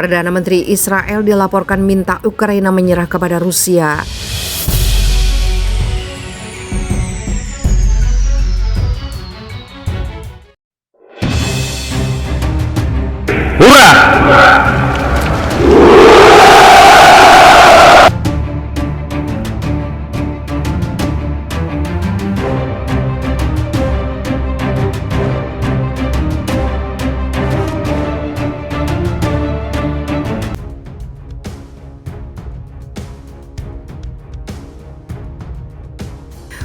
Perdana Menteri Israel dilaporkan minta Ukraina menyerah kepada Rusia. Hurrah!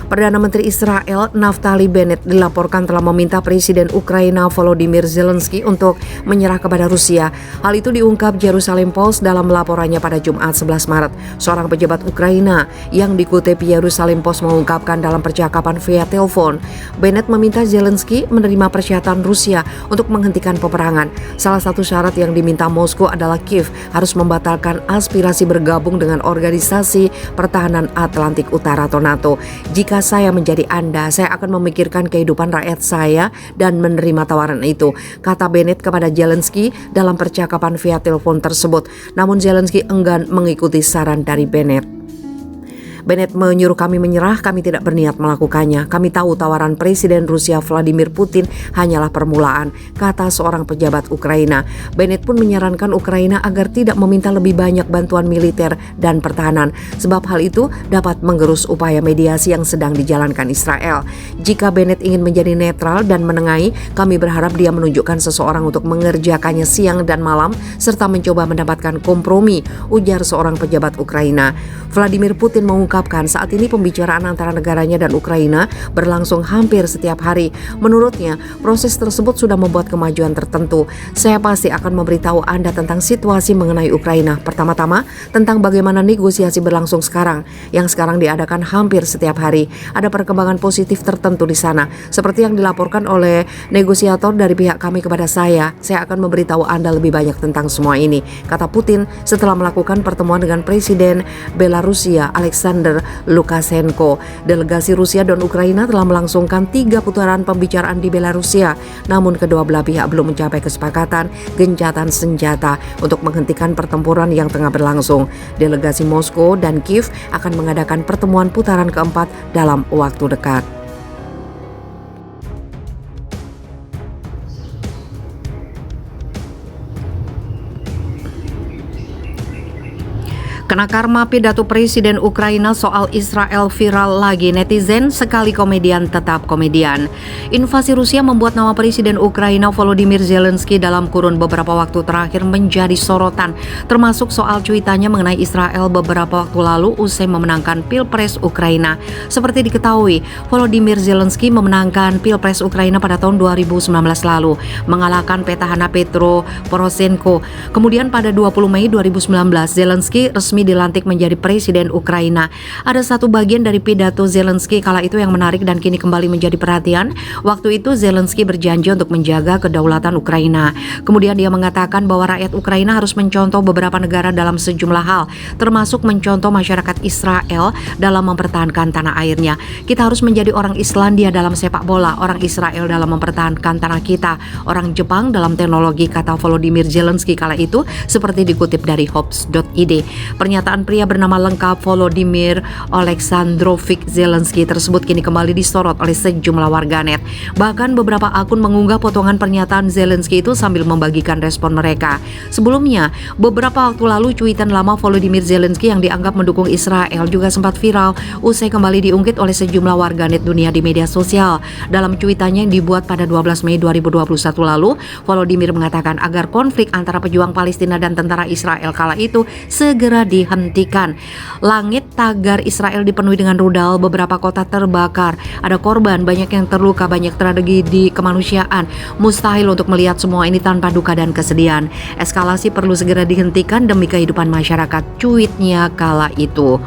Perdana Menteri Israel Naftali Bennett dilaporkan telah meminta Presiden Ukraina Volodymyr Zelensky untuk menyerah kepada Rusia. Hal itu diungkap Jerusalem Post dalam laporannya pada Jumat 11 Maret. Seorang pejabat Ukraina yang dikutip Jerusalem Post mengungkapkan dalam percakapan via telepon, Bennett meminta Zelensky menerima persyaratan Rusia untuk menghentikan peperangan. Salah satu syarat yang diminta Moskow adalah Kiev harus membatalkan aspirasi bergabung dengan Organisasi Pertahanan Atlantik Utara atau NATO. Jika saya menjadi Anda, saya akan memikirkan kehidupan rakyat saya dan menerima tawaran itu, kata Bennett kepada Zelensky dalam percakapan via telepon tersebut. Namun Zelensky enggan mengikuti saran dari Bennett. Bennett menyuruh kami menyerah, kami tidak berniat melakukannya. Kami tahu tawaran Presiden Rusia Vladimir Putin hanyalah permulaan, kata seorang pejabat Ukraina. Bennett pun menyarankan Ukraina agar tidak meminta lebih banyak bantuan militer dan pertahanan, sebab hal itu dapat menggerus upaya mediasi yang sedang dijalankan Israel. Jika Bennett ingin menjadi netral dan menengahi, kami berharap dia menunjukkan seseorang untuk mengerjakannya siang dan malam, serta mencoba mendapatkan kompromi, ujar seorang pejabat Ukraina. Vladimir Putin mengungkapkan saat ini pembicaraan antara negaranya dan Ukraina berlangsung hampir setiap hari. Menurutnya, proses tersebut sudah membuat kemajuan tertentu. Saya pasti akan memberitahu Anda tentang situasi mengenai Ukraina. Pertama-tama, tentang bagaimana negosiasi berlangsung sekarang, yang sekarang diadakan hampir setiap hari. Ada perkembangan positif tertentu di sana, seperti yang dilaporkan oleh negosiator dari pihak kami kepada saya. Saya akan memberitahu Anda lebih banyak tentang semua ini, kata Putin setelah melakukan pertemuan dengan Presiden Belarusia Alexander Lukashenko. Delegasi Rusia dan Ukraina telah melangsungkan 3 putaran pembicaraan di Belarusia, namun kedua belah pihak belum mencapai kesepakatan gencatan senjata untuk menghentikan pertempuran yang tengah berlangsung. Delegasi Moskow dan Kiev akan mengadakan pertemuan putaran keempat dalam waktu dekat. Kena karma pidato Presiden Ukraina soal Israel viral lagi, netizen sekali komedian tetap komedian. Invasi Rusia membuat nama Presiden Ukraina Volodymyr Zelensky dalam kurun beberapa waktu terakhir menjadi sorotan, termasuk soal cuitannya mengenai Israel beberapa waktu lalu usai memenangkan Pilpres Ukraina. Seperti diketahui, Volodymyr Zelensky memenangkan Pilpres Ukraina pada tahun 2019 lalu, mengalahkan petahana Petro Poroshenko. Kemudian pada 20 Mei 2019, Zelensky resmi dilantik menjadi Presiden Ukraina. Ada satu bagian dari pidato Zelensky kala itu yang menarik dan kini kembali menjadi perhatian. Waktu itu Zelensky berjanji untuk menjaga kedaulatan Ukraina. Kemudian dia mengatakan bahwa rakyat Ukraina harus mencontoh beberapa negara dalam sejumlah hal, termasuk mencontoh masyarakat Israel dalam mempertahankan tanah airnya. Kita harus menjadi orang Islandia dalam sepak bola, orang Israel dalam mempertahankan tanah kita, orang Jepang dalam teknologi, kata Volodymyr Zelensky kala itu, seperti dikutip dari Hops.id. Pernyataan pria bernama lengkap Volodymyr Oleksandrovich Zelensky tersebut kini kembali disorot oleh sejumlah warganet. Bahkan beberapa akun mengunggah potongan pernyataan Zelensky itu sambil membagikan respon mereka. Sebelumnya, beberapa waktu lalu cuitan lama Volodymyr Zelensky yang dianggap mendukung Israel juga sempat viral usai kembali diungkit oleh sejumlah warganet dunia di media sosial. Dalam cuitannya yang dibuat pada 12 Mei 2021 lalu, Volodymyr mengatakan agar konflik antara pejuang Palestina dan tentara Israel kala itu segera dihentikan. Langit tagar Israel dipenuhi dengan rudal, beberapa kota terbakar, ada korban, banyak yang terluka, banyak tragedi kemanusiaan. Mustahil untuk melihat semua ini tanpa duka dan kesedihan. Eskalasi perlu segera dihentikan demi kehidupan masyarakat, cuitnya kala itu.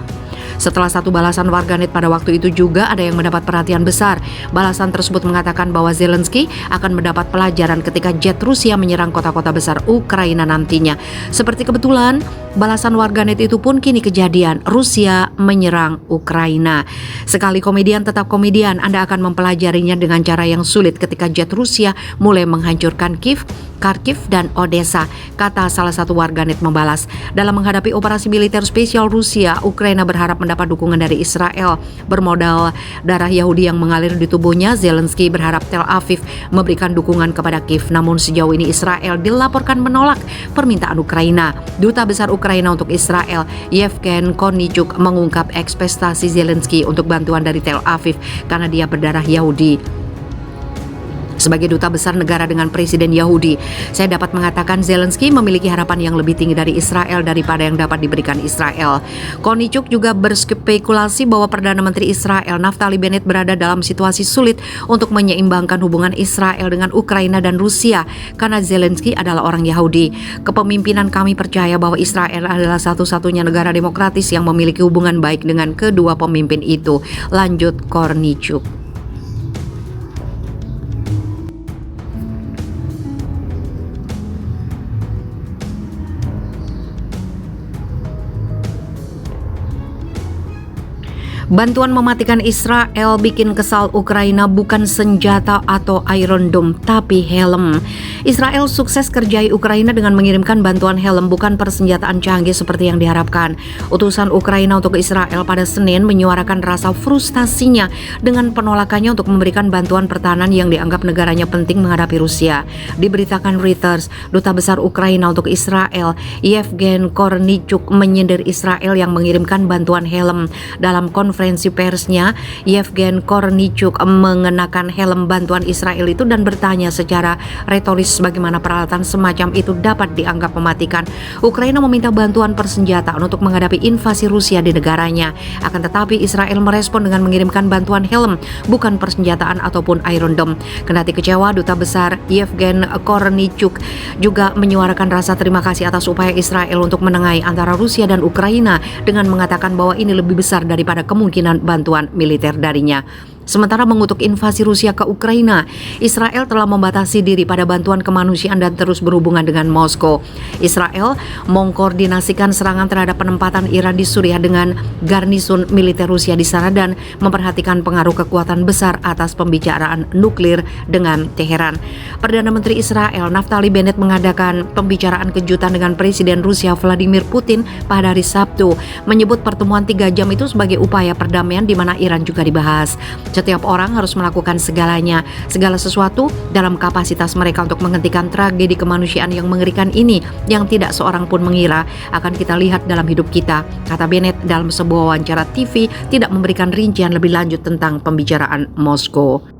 Setelah satu balasan warganet pada waktu itu juga ada yang mendapat perhatian besar. Balasan tersebut mengatakan bahwa Zelensky akan mendapat pelajaran ketika jet Rusia menyerang kota-kota besar Ukraina nantinya. Seperti kebetulan, balasan warganet itu pun kini kejadian. Rusia menyerang Ukraina. Sekali komedian tetap komedian, Anda akan mempelajarinya dengan cara yang sulit ketika jet Rusia mulai menghancurkan Kiev Kharkiv dan Odessa, kata salah satu warganet membalas. Dalam menghadapi operasi militer spesial Rusia, Ukraina berharap mendapat dukungan dari Israel. Bermodal darah Yahudi yang mengalir di tubuhnya, Zelensky berharap Tel Aviv memberikan dukungan kepada Kiev. Namun sejauh ini Israel dilaporkan menolak permintaan Ukraina. Duta Besar Ukraina untuk Israel, Yevgen Kornichuk, mengungkap ekspektasi Zelensky untuk bantuan dari Tel Aviv karena dia berdarah Yahudi. Sebagai duta besar negara dengan presiden Yahudi, saya dapat mengatakan Zelensky memiliki harapan yang lebih tinggi dari Israel daripada yang dapat diberikan Israel. Kornichuk juga berspekulasi bahwa Perdana Menteri Israel Naftali Bennett berada dalam situasi sulit untuk menyeimbangkan hubungan Israel dengan Ukraina dan Rusia karena Zelensky adalah orang Yahudi. Kepemimpinan kami percaya bahwa Israel adalah satu-satunya negara demokratis yang memiliki hubungan baik dengan kedua pemimpin itu, lanjut Kornichuk. Bantuan mematikan Israel bikin kesal Ukraina, bukan senjata atau Iron Dome, tapi helm. Israel sukses kerjai Ukraina dengan mengirimkan bantuan helm, bukan persenjataan canggih seperti yang diharapkan. Utusan Ukraina untuk Israel pada Senin menyuarakan rasa frustasinya dengan penolakannya untuk memberikan bantuan pertahanan yang dianggap negaranya penting menghadapi Rusia. Diberitakan Reuters, Duta Besar Ukraina untuk Israel, Yevgen Kornichuk, menyindir Israel yang mengirimkan bantuan helm. Dalam konferensi persnya, Yevgen Kornichuk mengenakan helm bantuan Israel itu dan bertanya secara retoris bagaimana peralatan semacam itu dapat dianggap mematikan. Ukraina meminta bantuan persenjataan untuk menghadapi invasi Rusia di negaranya. Akan tetapi Israel merespon dengan mengirimkan bantuan helm, bukan persenjataan ataupun Iron Dome. Kendati kecewa, Duta Besar Yevgen Kornichuk juga menyuarakan rasa terima kasih atas upaya Israel untuk menengahi antara Rusia dan Ukraina dengan mengatakan bahwa ini lebih besar daripada kemungkinan bantuan militer darinya. Sementara mengutuk invasi Rusia ke Ukraina, Israel telah membatasi diri pada bantuan kemanusiaan dan terus berhubungan dengan Moskow. Israel mengkoordinasikan serangan terhadap penempatan Iran di Suriah dengan garnisun militer Rusia di sana dan memperhatikan pengaruh kekuatan besar atas pembicaraan nuklir dengan Teheran. Perdana Menteri Israel Naftali Bennett mengadakan pembicaraan kejutan dengan Presiden Rusia Vladimir Putin pada hari Sabtu, menyebut pertemuan 3 jam itu sebagai upaya perdamaian di mana Iran juga dibahas. Setiap orang harus melakukan segala sesuatu dalam kapasitas mereka untuk menghentikan tragedi kemanusiaan yang mengerikan ini yang tidak seorang pun mengira akan kita lihat dalam hidup kita, kata Bennett dalam sebuah wawancara TV, tidak memberikan rincian lebih lanjut tentang pembicaraan Moskow.